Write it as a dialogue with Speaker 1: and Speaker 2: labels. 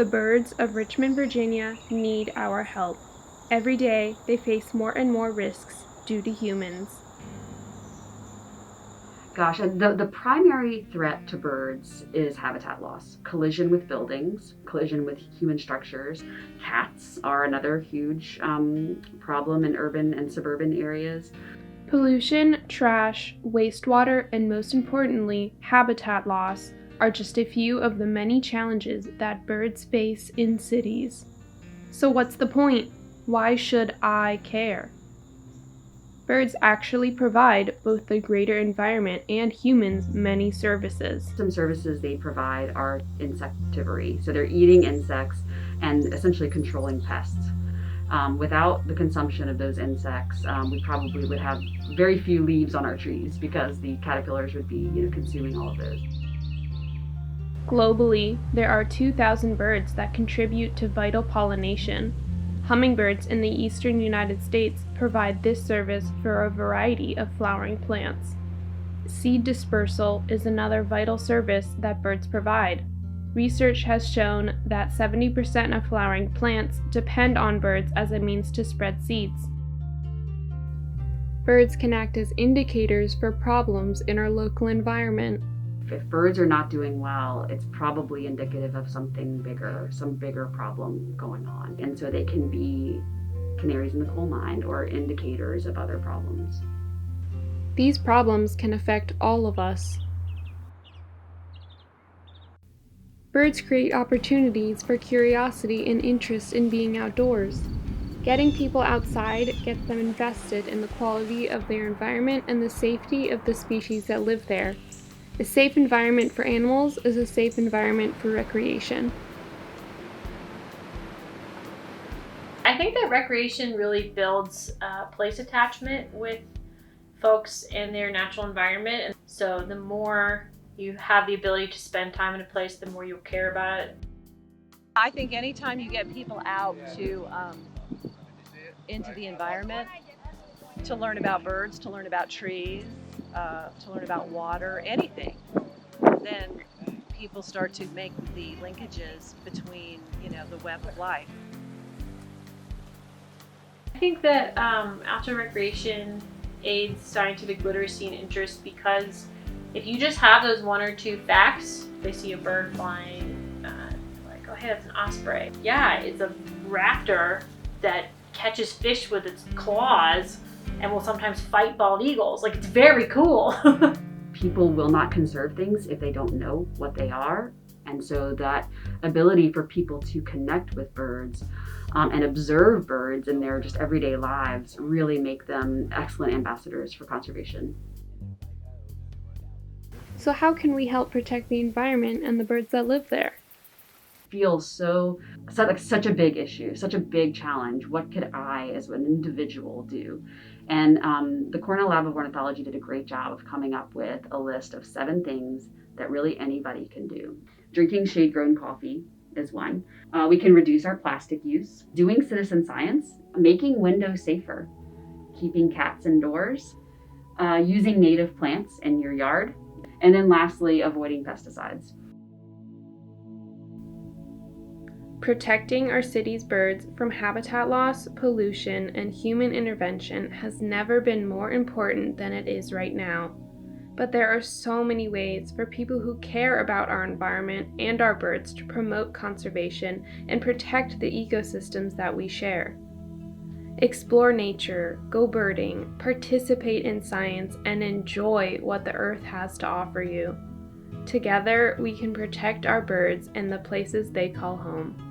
Speaker 1: The birds of Richmond, Virginia need our help. Every day, they face more and more risks due to humans.
Speaker 2: Gosh, the primary threat to birds is habitat loss, collision with buildings, collision with human structures. Cats are another huge problem in urban and suburban areas.
Speaker 1: Pollution, trash, wastewater, and most importantly, habitat loss are just a few of the many challenges that birds face in cities. So what's the point? Why should I care? Birds actually provide both the greater environment and humans many services.
Speaker 2: Some services they provide are insectivory, so they're eating insects and essentially controlling pests. Without the consumption of those insects, we probably would have very few leaves on our trees because the caterpillars would be consuming all of those.
Speaker 1: Globally, there are 2,000 birds that contribute to vital pollination. Hummingbirds in the eastern United States provide this service for a variety of flowering plants. Seed dispersal is another vital service that birds provide. Research has shown that 70% of flowering plants depend on birds as a means to spread seeds. Birds can act as indicators for problems in our local environment.
Speaker 2: If birds are not doing well, it's probably indicative of something bigger, some bigger problem going on. And so they can be canaries in the coal mine or indicators of other problems.
Speaker 1: These problems can affect all of us. Birds create opportunities for curiosity and interest in being outdoors. Getting people outside gets them invested in the quality of their environment and the safety of the species that live there. A safe environment for animals is a safe environment for recreation.
Speaker 3: I think that recreation really builds place attachment with folks in their natural environment. And so the more you have the ability to spend time in a place, the more you'll care about it.
Speaker 4: I think anytime you get people out to into the environment to learn about birds, to learn about trees, to learn about water, anything, then people start to make the linkages between, the web of life.
Speaker 3: I think that outdoor recreation aids scientific literacy and interest because if you just have those one or two facts, they see a bird flying, like, oh hey, that's an osprey. Yeah, it's a raptor that catches fish with its claws and will sometimes fight bald eagles. Like, it's very cool.
Speaker 2: People will not conserve things if they don't know what they are. And so that ability for people to connect with birds and observe birds in their just everyday lives really make them excellent ambassadors for conservation.
Speaker 1: So how can we help protect the environment and the birds that live there?
Speaker 2: Feels such a big issue, such a big challenge. What could I, as an individual, do? And the Cornell Lab of Ornithology did a great job of coming up with a list of 7 things that really anybody can do. Drinking shade-grown coffee is one. We can reduce our plastic use. Doing citizen science, making windows safer, keeping cats indoors, using native plants in your yard, and then lastly, avoiding pesticides.
Speaker 1: Protecting our city's birds from habitat loss, pollution, and human intervention has never been more important than it is right now. But there are so many ways for people who care about our environment and our birds to promote conservation and protect the ecosystems that we share. Explore nature, go birding, participate in science, and enjoy what the earth has to offer you. Together, we can protect our birds and the places they call home.